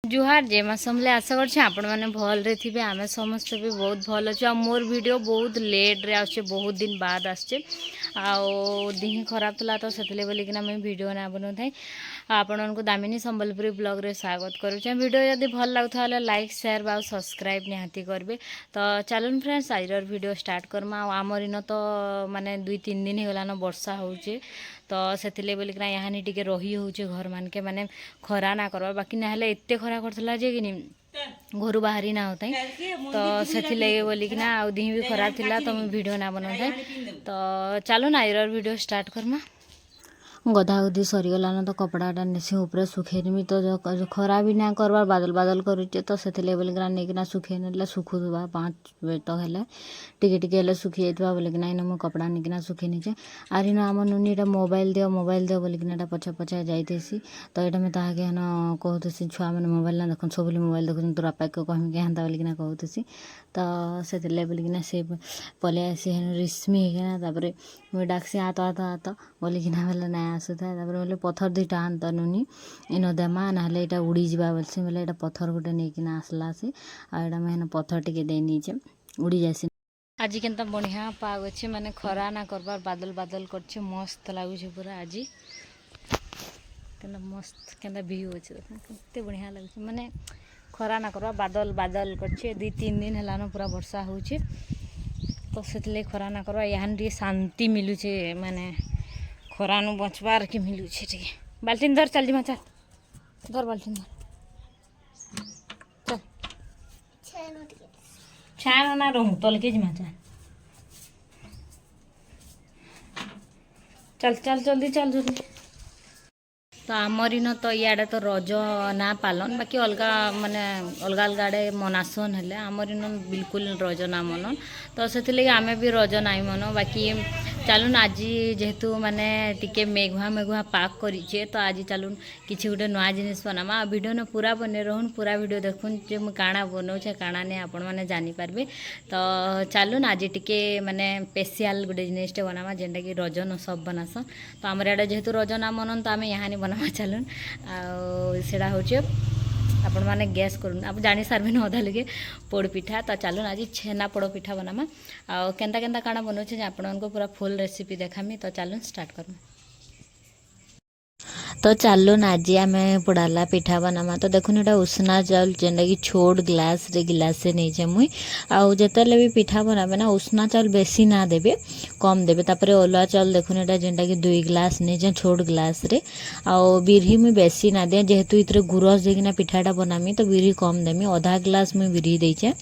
जुहार जे मैं समले आशा करछे आपण माने भल रे थिबे आमे समस्त भी बहुत भल अछि आ मोर वीडियो बहुत लेट रे आछे बहुत दिन बाद आछे आ देह खराब थला तो सेतले बोली कि मैं वीडियो ना बनो थाई आपण को दामिनी संबलपुरी ब्लॉग रे स्वागत करूछे। वीडियो यदि भल लागुथा लाइक शेयर बा सब्सक्राइब निहाती करबे। तो चलन फ्रेंड्स आज वीडियो स्टार्ट करमा आमर इन तो माने 2-3 दिन हेगलान वर्षा होउछे तो सेतिले बोली कि यहाँ टिके रही होउछे घर मानके माने खरा ना करबा बाकी ना हेले एत्ते खरा करथला जे कि घर बाहरी ना होता तो से बोली कि आ देह भी खराब थिला तो मैं वीडियो ना बनाता तो चलो ना आज वीडियो स्टार्ट करमा। गधा गुधी सरीगलान तो कपड़ाटा नेसी ऊपर सुखेनमी तो जो खरा भी ना करबार बादल बादल करुचे तो से बोलिकिना नहीं सुखे ना सुखुवा 5 बजे तक है टिके टिके सुखी जाइए बोलिकिना इन मो कपड़ा निकिना सुखे नीचे आर इन आम नुनी मोबाइल दियो बोलिकिना पछा पछा जाइसी तो ये मैं ताके हन कहूसी छुआ मैंने मोबाइल ना देख सब मोबाइल देखुन तोर बापा को कहमी हेन्ता बोलिकिना कहूसी तो से बोलिकिना से पलि आसी हेन रिश्मी होना मुझे डाकसी आत आत आत बोलिकिना बोले ना आसुता बोले पथर दुईटा आनता नुनी इन देमा ना यहाँ उड़ी जा बोलसी बोले यहाँ पथर गोटे नहीं आसला से आड़ा मैं पथर टिके दे नीचे उड़ी जासी। आज केनता बढ़िया पाग अच्छे माने खरा ना करबार बादल बादल करछे मस्त लागुछे पूरा आज केनता मस्त केनता व्यू अच्छे केते बढ़िया लागुछे माने खरा ना करबा बादल बादल करछे 2-3 दिन हेलानो पूरा वर्षा होउछे तो सेतले खरा ना करबा यहाँ टी शांति मिलुछे माने खरानु बचबार के मिलुछे टी बाल्टीन धर चल जी चल धर बाल्टीन धर चल छान ना रहूँ तल के जिमा चल चल जल्दी चल जल्दी। तो आमर इन तो इे तो रज ना पालन बाकी अलग माने अलग अलग आड़े मनासन हेले आमर इन बिल्कुल रज ना मनन तो से आमे भी रज ना मन बाकी चलून आज जेहेतु माने टिके मेघुआ मेघुआ पाक करिछे तो आज चलून किसी गोटे नुआ जिनिस बनामा वीडियो ने पूरा बने रहून पूरा वीडियो देखुन जे मु काଣା बनाऊे काଣା नहीं आपण मैंने जानीपारे तो चलून आज टिके माने स्पेशल गोटे जिनिसटे बनामा जेनटा कि रजन सब बनासन तो आमर आड़े जेहेतु रज ना मनन तो आम यहाँ बनामा चलून आड़ा हूँ आपण मैंने गैस करूँ आप जानी सारे अधा लगे पोड़ पिठा तो चलून आज छेना पोड़ पिठा बनामा आ केन्ता केन्ता काଣା बनाऊे आपण को पूरा फुल रेसिपी देखामी तो चलून स्टार्ट करूँ। तो चलून आज आम पोड़ाला पिठा बनामा तो देखुन एटा उसना चाउल जेनटा कि छोट ग्लास रे गिलासे नहीं मुई आउ जेतले भी पिठा बनाबे ना उसना चाउल बेसी ना देबे कम देबे तापरे ओलुआ चाउल देखुन एटा जेनटा कि 2 ग्लास नहीं छोट ग्लास रे आउ बिरही मुई बेसी ना दे जेहेतु इतरे गुरस देकिना पिठाटा बनामी तो बिरही कम देमी आधा ग्लास मुई बिरही देइछे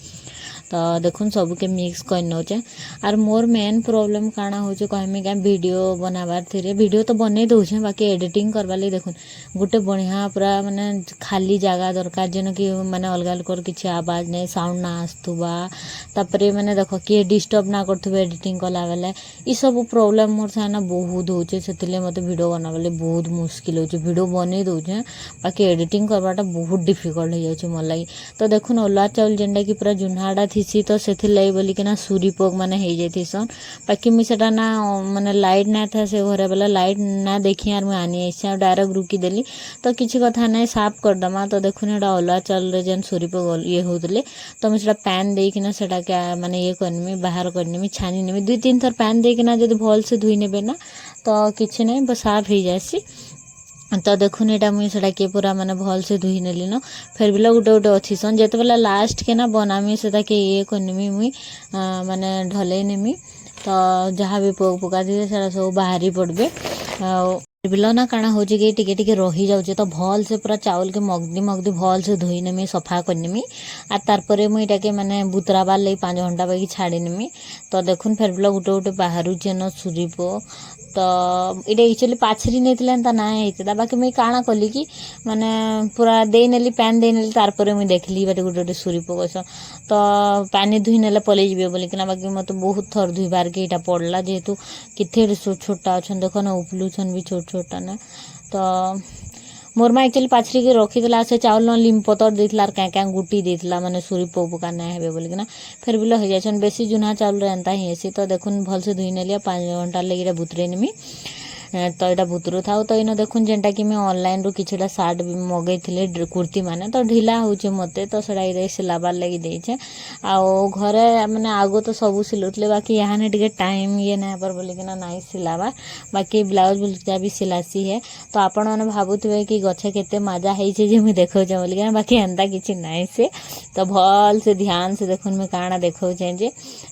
तो देखुन सबके मिक्स कर नौचे आर मोर मेन प्रॉब्लम काଣା होचे कहमी क्या वीडियो बनाबार थी वीडियो तो बने दौचे बाकी एडिटिंग करवा लगी देखुन गोटे बढ़िया पूरा माने खाली जगह दरकार जेन कि माने अलग अलग किसी आवाज नहीं साउंड ना आसुबा तापरे माने देख किए डिस्टर्ब ना करथुबे एडिटिंग कला बेले ई सब प्रॉब्लम मोर साना बहुत होचे सेतिले मते वीडियो बनाबले बहुत मुश्किल होचे वीडियो बने दौचे बाकी एडिटिंग करवाटा बहुत डिफिकल्ट हो जाउचे मोर लागि तो देखुन ओला चाउल जेनटा कि पूरा जुन्हाड़ा थी तो से बोलिकिना सूरी पोक मैंने हो जाइसन बाकी मुझे ना माने लाइट ना था से घरे वाला लाइट ना देखी यार मुझे आनी आसी डायरेक्ट रुकी देली तो किसी कथा ना साफ करदमा तो देखुन एटा अलुआ चाउल जेन सूरी पोक ये होते तो मुझे पैन देकिना सेटा क्या माने ये करनी बाहर करनी छानी नेमी 2-3 थर पैन देकिना जब भल से धुई नेबे ना तो किसी नहीं बस साफ हो जासी तो देखुन एटा मुई सेटा के पूरा माने भल से धुई नेली न फिर भी गोटे गोटे अच्छी सन जेते बेला लास्ट के ना बनामी सेटा के ये करनी मुई माने ढले नेमी तो जहाँ भी पोक पोका थी सेटा सब बाहरी पड़बे बिल ना काଣା हो कि टिके टिके रही जाऊे तो भल से पूरा चाउल के मगदी मगदी भल से धोई नेमी सफा करनेमी आर तारपरे मुई इटाके माने बुतराबार लगी 5 घंटा बाकी छाड़ी नेमी तो देखुन फिर बिल गोटे गोटे बाहर न सुरीपो तो ये एक्चुअली पाछरी नहीं ना होता बाकी मुझे काଣା कली कि माने पूरा दे नेली पैन दे नेली तारपरे मुझे देखली बाटे गोटे गोटे सूरी पोक तो पानी धुई नेले पलि जीवे बोलिकिना बाकी मत बहुत थर धुईबार के इटा पड़ला जेहेतु किथे छोटा अच्छा देख ना उपलुछन भी छोट छोटा ना तो मोर माँ एक्चुअली पाछरी के रखीला से चाउल न लिम पतर देला क्या क्या गुटी देला माने सूरी पोक पोका ना हे बोलिकिना फिर भी हो जाए बेसी जुना चाउल एंता ही ऐसी तो देखुन भल से धुई नेलिया 5 घंटा लगे बुतरे नेमी तो यहाँ भुतरू था तो इन देखुन जेनटा कि ऑनलाइन रू किछटा सार्ट भी मगई कुर्ती माने तो ढिला होचे मते तो सेटा सिलाबार लगी देछे आउ घरे माने आगो तो सब सिलुतले बाकी यहाँ टिके टाइम ये ना पर बोलिकिना नाई सिलाबार बाकी ब्लाउज बुलका भी सिलासी है तो आपण मैंने भावुवे कि गछे केते मजा है जे मुझे देखौचे बोलिकिना बाकी एंता किछि नाई से तो भल से ध्यान से देखुन मैं काଣା देखौचे जे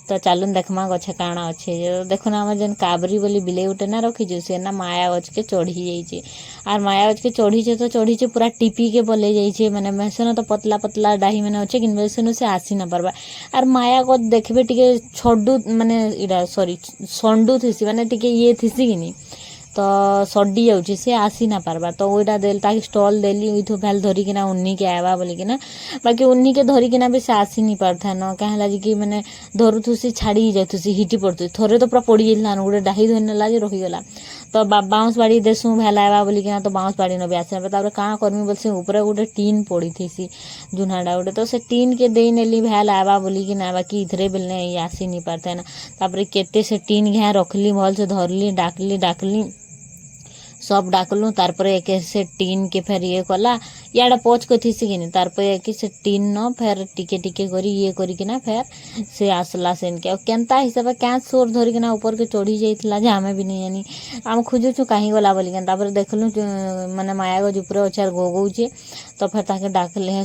तो चलुन देखमा गछे काଣା अच्छे देखुन आम जेन काबरी बोली बिले उठे ना रखी से ना माया गछ के चढ़ी जाइए आर माया गछ के चढ़ीचे तो चढ़ीचे पूरा टिपी के बोले जाइए मैंने मेसन तो पतला पतला डाही मैंने अच्छे कि मेसन से आसी ना पारबा आर माया गछ देखबे टिके छडू माने इरा सॉरी संडू थीसी माने टिके ये थीसी कि नहीं तो सड्डी जाऊँगी सी आसी ना पारबा तो वहीटा देल ताकि स्टल देली इथु भैल धरिकिना उन्नी के आवा बोलिकिना बाकी उन्नी के धरिकिना भी से आसी नहीं पारथा न कहीं कि मैंने धरुथुसी छाड़ी जाऊँसी हिटी पड़ती थोड़े तो पूरा पड़ी जाता गोटे डाही धरी नेला जे रहीगला तो बाउंस बाड़ी देसु भैल आवा बोलिकिना तो बाउंस बाड़ी नबी आसे तापर काँ करमी बोलसी ऊपर गोटे टीन पड़ी थी जुनाड़ा गोटे तो से टीन के दे नेली भैल आवा बोलिकिना बाकी इधरे बेलने आसी नहीं पारता ना तापर केते से टीन घाँ रखली भल से धरली डाकली सब डाकलु तारपर एक से टीन के फेर ये कला याडा पोच को थी कि तारपर एक से टीन न फेर टिके टिके करी ये करिकिना फेर से आसला सेन के केनता हिसाब क्या सोर धरिकिना ऊपर के चढ़ी जाइतला जे आमे भी नहीं जानी आम खोजुछु कहीं गला बोलिकिन तापर देखलु माने माया गज ऊपर अचार गोगौचे तो फेर ताके डाकले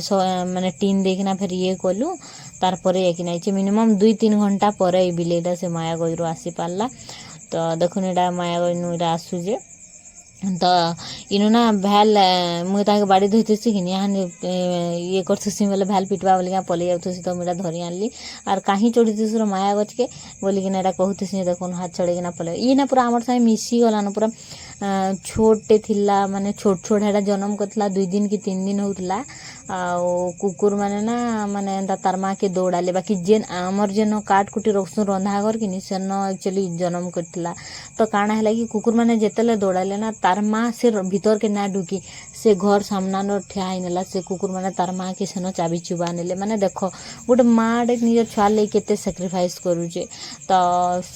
माने टीन देखिना फेर ये कलु तारपर एक नाइचे मिनिमम 2-3 घंटा पर बिलेटा से माया गज रो आसी पारला तो देखुन एटा माया गज नुरा आसुजे तो इनु ना भैल मुझे ताके बाड़ी धोती कि यहाँ ये करथुसी बोले भैल पिटवा बोलिका पलि जाऊँगी तो मुझे धरी आनली आर कहीं चढ़ी माया गच के बोलिकिना एटा कहूसी देखुन हाथ चढ़ेकिना पलि ये ना पूरा आमर साथे मिसी गलान पूरा छोटे थिला माने छोट छोट हेटा जन्म करथिला 2 दिन कि 3 दिन होतला कुकुर माने ना माने तार माँ के दौड़ाले बाकी जेन आमर जेन काट कुटी रखसु रंधा घर कि सेन एक्चुअली जन्म करथिला तो काଣା है कि कुकुर माने जेतेले दौड़ाले ना तार माँ से भीतर के ना ढुकी से घर सामना न ठिया नेला से कुकुर माने तार माँ के सेन चाबी चुबा नेले माने देखो गोटे माँ डे निज छुआ ले केते सैक्रिफाइस करूचे तो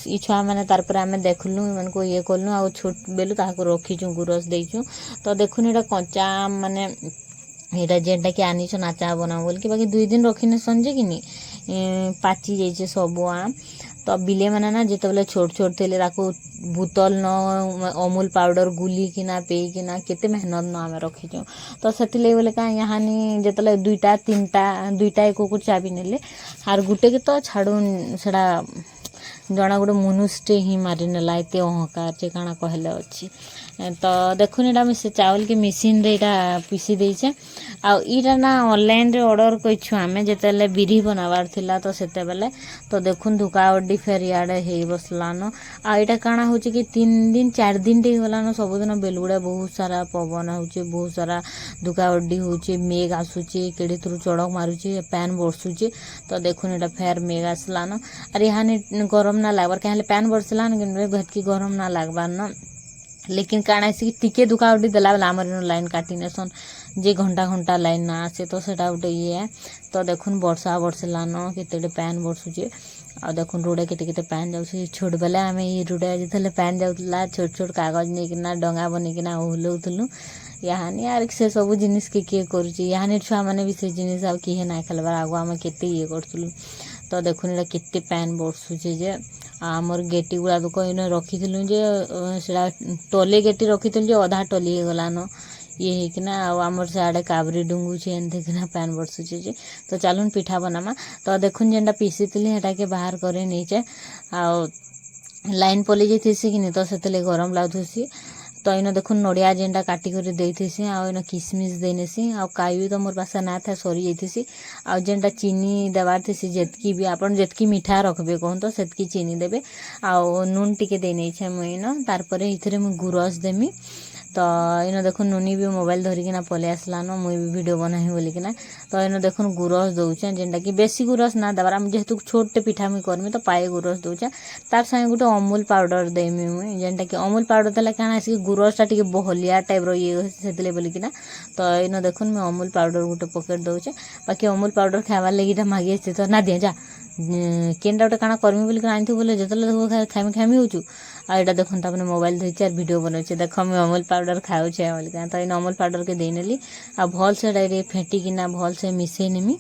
ई छुआ माने तार पर आमे देखलु मन को ये करलु आ छोट बेलु ताको रखीचु गुरस देइचु तो देखुन एटा कच्चा माने एटा जेनटा कि आनीछ नाचा बना बोल कि बाकी 2 दिन रखिने संजे कि नी पाची जाइए सब आम तो बिले मैंने ना जिते छोट छोट थे बोतल न अमूल पाउडर गुली किना पे किना केते मेहनत न आम रखीचु तो से बोले क्या यहाँ जिते 2-3 को चाबी नेले आर गुटे के तो छाड़ू सेड़ा जना गोटे मनुष्यटे ही मारी नेला एत अहंकार जे काଣା कहले अच्छी तो देखुन यहाँ से चावल के मेसीन रे इटा पीसी देछे आईटा ना ऑनलाइन रे ऑर्डर कइछु आमे जेतेले बिरी बनावार थिला तो सेते बेले तो देखुन धुका अड्डी फेर याडे हे बसलानो आ इटा काଣା होची कि 3 दिन 4 दिन टे गलानो सबदिन बेलुड़ा बहुत सारा पवन होचे बहुत सारा धुका अड्डी होचे मेघ आसुचे केड़े थ्रु चड़क मारुचे पैन बरसुचे तो देखुन एटा फेर मेघ आसलानो अरे यहाँ गरम ना लागबार कहीं पैन बरसलान कि घटकी गरम ना लागबार न लेकिन काଣା से टिके धुका उठी देला बेला आमर लाइन काटी नेसन जे घंटा घंटा लाइन ना आसे तो सेटा गोटे ये तो देखुन वर्षा बरसलान केते पैन बरसुचे आ देखुन रोडे केते केते पैन जाउछे छोट बेले आमे ये रोडे जेतले पैन जाउतला छोट छोट कागज नेकिना डंगा बनेकिना ओहलौथलु यहाँ यार से सब जिनिस के किए करुचे यहाँ छुआ मैंने भी से जिनिस आ किए ना खेलबार आगु आम केते ये करथुलु तो देखुन एटा केते पैन बरसुचे जे आमर गेटी गुड़ा दुक इन रखीलु जे टले गेटी रखीलु जे अधा टली गलान ये हेकिना आमर से आड़े काबरी डुंगुचे एनदेखिना पैन बरसुचे जे तो चलुन पिठा बनामा तो देखुन जेनटा पीसी हेटा के बाहर करे नीचे आ लाइन पलि जाइसी कि तो से गरम लागुसी तो इन देखुन नड़िया जेनटा काटी कर देसी आन किसमिश देनेसी आ काई तो मोर पास ना था सरी जाइसी आ जेनटा चीनी देवार थी जेतकी भी आपन जेतकी मिठा रखबे कहूँ तो सेतकी चीनी देबे आ नून टिके दे नहीं मुई इन तार इथरे मुई गुरस देमी तो इन देखुन नुनी भी मोबाइल धरिकिना पलि आसलान मुई भी वीडियो बनाही बोलिकिना तो इन देखुन गुरस दौचे जेनटा कि बेसी गुरस ना देवार आम जेहेतु छोटे पिठा मुई करमी तो पाए गुरस दौचे तार संगे गोटे अमूल पाउडर देमी मुई जेनटा कि अमूल पाउडर देला काଣା आसी गुरसटा टिके बहलिया टाइप रो ये सेतले बोलिकिना तो इन देखुन मुई अमूल पाउडर गोटे पकेट दौचे बाकी अमूल पाउडर खाइबार लगी मागी आसी तो ना दिए जा केनटा गोटे काଣା करमी बोली आनी बोले जिते खामी खामी होचु आ एटा देखन तापने मोबाइल धोचे आर वीडियो बनाऊे देख मुझे अमूल पाउडर खाऊे बोलिका तो इन अमूल पाउडर के देनेली आ भल से फेंटिकिना भल से मिसई नेमी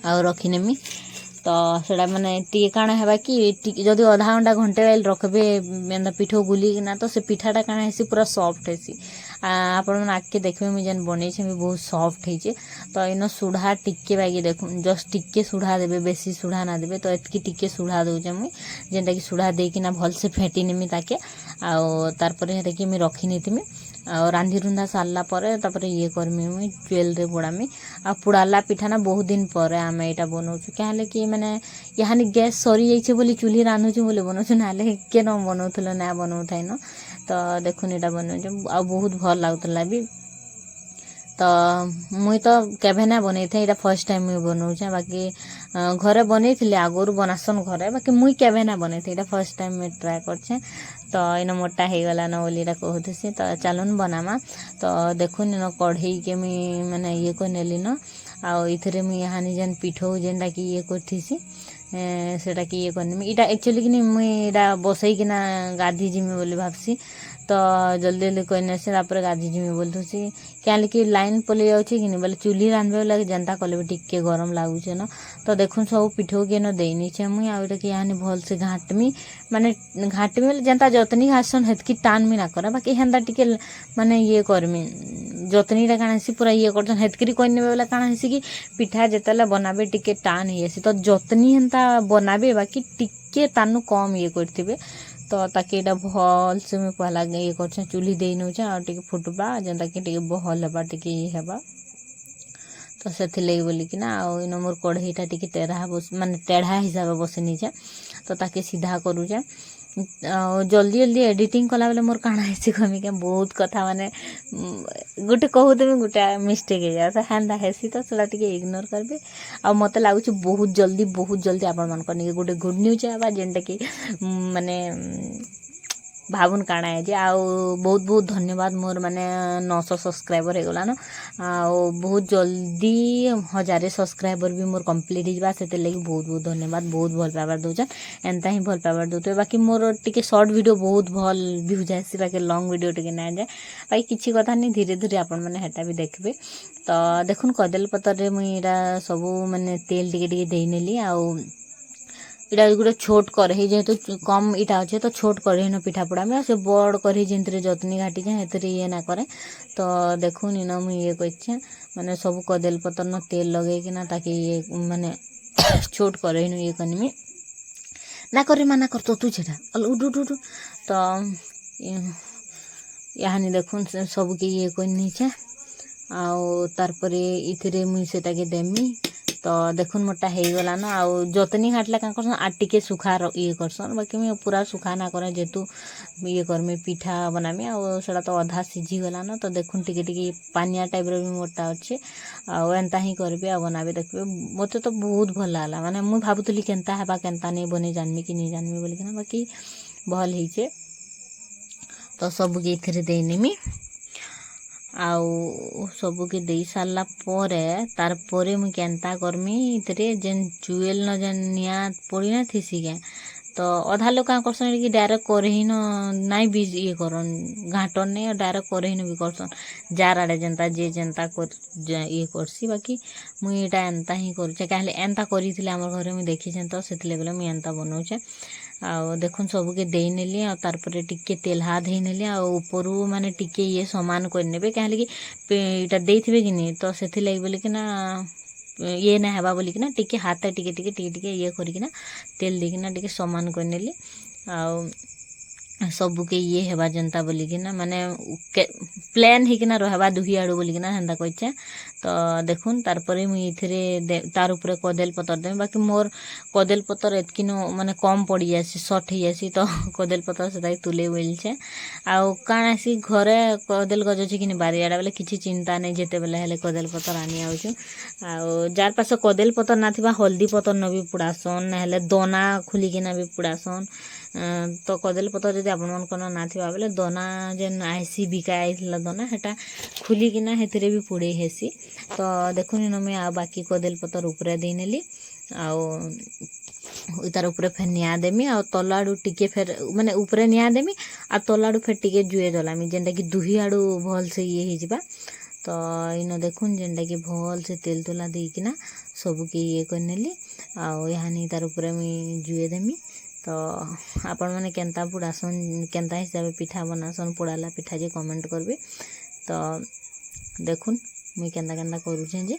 आ रखीनेमी तो सेटा माने टी काଣା हेबा कि जदि आधा घंटा घंटे वाइल रखबे एंदा पिठो गुलिकिना तो से पिठाटा काଣା हेसी पूरा सॉफ्ट हेसी आपण मैंने आगे देखबे मुझे जेन बनई भी बहुत सॉफ्ट है तो इन सुढ़ा टिके बाकी देख जस्ट टिके सुढ़ा देबे बेसी सुढ़ा ना देबे तो एतकी टिके सुढ़ा दूचे मुई जेनटा कि सुढ़ा देकिना भल से फेंटी नेमी ताके तार पर हेटा कि मुई रखी नेतिमी आ रांधि रुंधा सारला परे तापर ये करमी मुई जुएल रे पोड़ामी आ पुड़ाला पिठा ना बहुत दिन पर आम यहाँ बनाऊँ क्या कि मैंने यहाँ गैस सरी जाइए बोली चूल्ही रांधुचु बोली बनाऊँ ना के न बनाऊल ना बनाऊ था न तो देखुन यहाँ बनाऊँ आ बहुत भल लगुला भी तो मुई तो केभे ना बनई थे यहाँ फर्स्ट टाइम मुई बनाऊे बाकी घरे बनई थी आगुरी बनासन घरे बाकी मुई केभे ना बनई थे यहाँ फर्स्ट टाइम मुई ट्राए करछे तो इन मोटा हो गला न बोली कहूसी तो चलुन बनामा तो देखुन इन कढ़ई के मुई मैंने ये को नेली न आउ इथरे मुई यहाँ जेन पिठो जेनटा कि ये करथीसी सेटा कि ये करनी इटा एक्चुअली कि मुई बसई किना गाधी जिमी बोली भाबसी तो जल्दी जल्दी कहने से गाधी जिमी बोलूसी क्या कि लाइन पलि जाऊँ कि बोले चूल्ही रांधबे लगे जनता कले भी टिके गरम लगुचे न तो देखुन सब पिठो के न देनीचे मुई आटा कि यहाँ भल से घाटमी माने घाटमी बोले जनता जतनी घासन हेतकी टानमी ना करे बाकी हेन्ता टिके माने ये करमी जतनीटा काଣା हेसी पूरा ये करछन हेतकरी कहने बोले काଣା हेसी कि पिठा जेतले बनाबे टिके टान हेसी तो जतनी हेन्ता बनाबे बाकी टिके तानु कम ये करथिबे तो ताकि एटा भल से मुझे पहला ये कर चूल्ही दे नौचे आ फुटबा जेनता कि भल हेबा टिके ये हेबा तो से लगे बोलिकिना इन मोर कढ़ईटा टिके टेढ़ा माने टेढ़ा हिसाब बस नीचे तो ताकि सीधा करूचे जल्दी जल्दी एडिटिंग कला बेले मोर काଣା हेसी कमी क्या बहुत कथा माने गोटे कहूदेमी गोटे मिस्टेक हो जाए हेन्ता हेसी तो सेटा टिके इग्नोर करबे आ मते लागुच बहुत जल्दी आपण मानकर निके गोटे गुड न्यूज है जेनटा कि माने भावुन काଣା है जे आ बहुत बहुत धन्यवाद मोर माने 900 सब्सक्राइबर हो गला न आ बहुत जल्दी 1000 सब्सक्राइबर भी मोर कंप्लीट हो से लगी बहुत बहुत धन्यवाद बहुत भल पाइबार दौन एंता ही भल पाइबार दौते बाकी मोर टिके शॉर्ट वीडियो बहुत भल व्यू जाए बाकी लॉन्ग वीडियो टिके ना जाए बाकी किसी कथा नहीं धीरे धीरे आपण मैंने हेटा भी देखबे तो देखुन कदल पतर मुई सब माने तेल टिके टिके दे नेली आउ इटा गोटे छोट कढ़ई जेहेतु कम इटा अच्छे तो छोट कढ़ई न पिठा पड़ा में से बड़ कढ़ई जिनते जतनी घाटी जाए ये ना करे तो देखुन इन मुझे ये कर माने सब कदल पतर न तेल लगे कि ना ताकि ये माने छोट कढ़ई न ये करनी ना करे माना कर तो तुझे उठ उठ उठ तो यहाँ देखुन सबके ये करनी आउ तार इथिरे मुई सेटा के देमी तो देखुन मोटा हो गला न आउ जतनी घाटला क्या करसन आ टिके सुखा ये करसन बाकी मैं पूरा सुखा ना करे जेतु ये करमी पिठा बनामी आटा तो अधा सीझी गला न तो देखुन टिके टिके पानिया टाइप रो भी मोटा अच्छे आंता ही करबे आ बनाबे देखबे मते तो बहुत भल लागला माने मुई भाबुतली केनता हेबा केनता नहीं बने जानमी कि नहीं जानमी बोली कि बाकी भल होइछे तो सब के इथरे देनेमी आउ सबके दे सारला तार परे मुई केनता करमी इतरे जेन चुएल न जेन निया पड़ी ना थीसी के तो अधा लोग क्या करसन कि डायरेक्ट करही न नाई भी ये करन घाटन नहीं डायरेक्ट करही न भी करसन जार आड़े जनता जे जनता कर ये करसी बाकी मुई एटा एंता ही करूचे कहले एंता करी आम घरे मुई देखी तो से बेले मुई एंता बनाऊचे आ देखुन सबके दे नेली आ तार परे टिके तेल हाथ दे नेली आ ऊपरू माने टिके ये समान कर नेबे कहले कि इटा देथिबे कि नहीं तो सेथि लगी बोले कि ना ये ना हेबा बोली कि ना टिके हाथ टिके टिके टिके टिके ये करिकिना तेल देकिना टिके समान कर नेली आ सबके ये हेबा जनता बोलिकिना माने प्लेन हिकिना रहबा दुही आड़ू बोलिकिना हेन्ता कहचे तो देखुन तार परे मुई इथरे तार उपरे कदेल पतर देमी बाकी मोर कदेल पतर एतकी माने कम पड़ी जासी शॉर्ट ही जासी तो कदेल पतर से तुले बोलछे आउ काण आसी घरे कदेल गज अछि कि बारियाडा बेले किछि चिंता नहीं जेते बेले हेले कदेल पतर आनी आउछु आउ जार पास कदेल पतर ना थिबा हल्दी पतर न भी पुड़ासन ना हेले दोना खुलिकिना भी पुड़ासन तो कदेल पतर जदि आपण मन कोन ना थिबा बेले दोना जेन आईसी बिका आइला दोना हेटा खुलिकिना हेतरे भी पुड़े हेसी तो देखुन न मैं आ बाकी कदेल पतर ऊपर दे नेली आउ तार ऊपर फेर निआ देमी आ तल आड़ू टिके फेर माने ऊपर निआ देमी आ तल आड़ू फेर टिके जुए दलामी जेनटा कि दुही आड़ू भल से ये हो जिबा। तो इन देखुन जेनटा कि भल से तेल तुला देकिना सबके ये करनेली आनी तार ऊपर मुई जुए देमी। तो आपण मैंने केन्ता पुड़ासन केन्ता हिसाब से पिठा बनासन पोड़ाला पिठा जे कमेंट करबे। तो देखुन मुई केन्ता केन्ता करूछे जे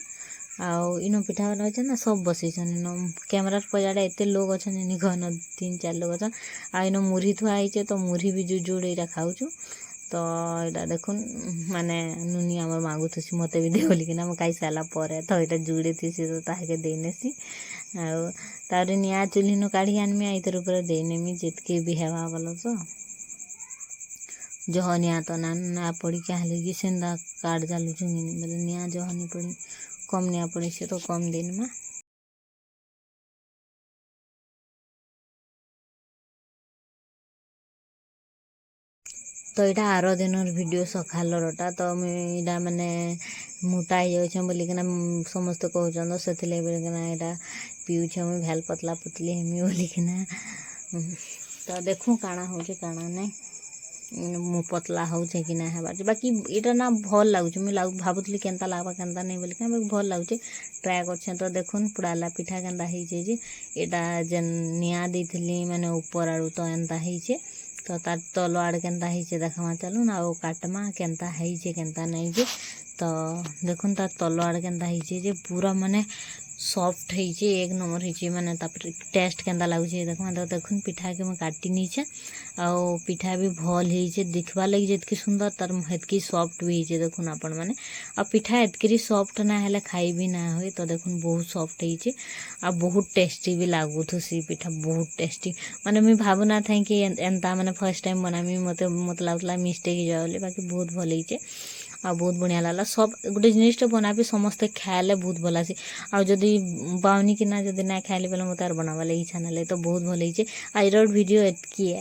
आउ इन पिठा बना ना सब बसईसन इन कैमरा पजाड़े एत लोग अच्छा घन 3-4 लोग अच्छा आ इन मुढ़ी थुआ है तो मुढ़ी भी जुड़ यहाँ खाऊँ। तो यहाँ देखुन माने नुनी आम मांगुथी मत भी दे बोलिकिना मैं खाई सारा पर तो यहाँ जुड़े थी तो ताके देनेसी आउे निआ चुल्ही नु काढ़ी आनमी आई तर ऊपर देनेमी जितके भी हेवा बोल तो जह निआ तो ना पड़ी क्या कि सेंदा काट जालू चुंगी बोले निआ जह नहीं पड़ी कम निआ पड़ी से तो कम दिन में। तो यहाँ आर दिन वीडियो सकालटा तो मुझा माने मोटा हो बोलिकिना समस्त कहते से यहाँ पीऊे मुझे भैल पतला पुतली हेमी बोलिकिना। तो देखूँ काଣା हो काଣା नहीं मु पतला हो कि ना है बाकी यहाँ ना भल लगुच मुझे भावुली केन्ता लगवा केन्ता नहीं बोलिक भल लगुचे ट्राए कर। तो देखुन पोड़ाला पिठा केन्ता होइछे यहाँ जेन निआ देइथिली माने ऊपर आड़ू तो एंता होइछे। तो तार तल आड़ केन्ता होइछे देखमा चलुन आ काटमा केन्ता होइछे केन्ता नहीं जे। तो देखुन तार तल आड़ केन्ता होइछे पूरा माने सॉफ्ट होइछे एक नंबर होइछे माने तापर टेस्ट केन्ता लागुछे देखमा। तो देखुन पिठा के मैं काटी नीचे आउ पिठा भी भल होइछे दिखवा लगी जितकी सुंदर तार हेतकी सॉफ्ट भी होइछे देखुन आपण माने आ पिठा एतकी सॉफ्ट ना हेले खाई भी ना होए। तो देखुन बहुत सॉफ्ट होइछे आ बहुत टेस्टी भी लागुथुसी पिठा बहुत टेस्टी माने मुई भाबु ना थाई कि एंता माने फर्स्ट टाइम बनामी मते लागला मिस्टेक हो जाए बाकी बहुत भल होइछे आ बहुत बढ़िया लागला। सब गोटे जिनिस बनाबी समस्ते खाएले बहुत भल आसी आ जदि बाउनी कि ना जदि ना खाइले बेले मत बनावा लगी इच्छा ना तो बहुत भल होइछे। आज वीडियो एतकी है।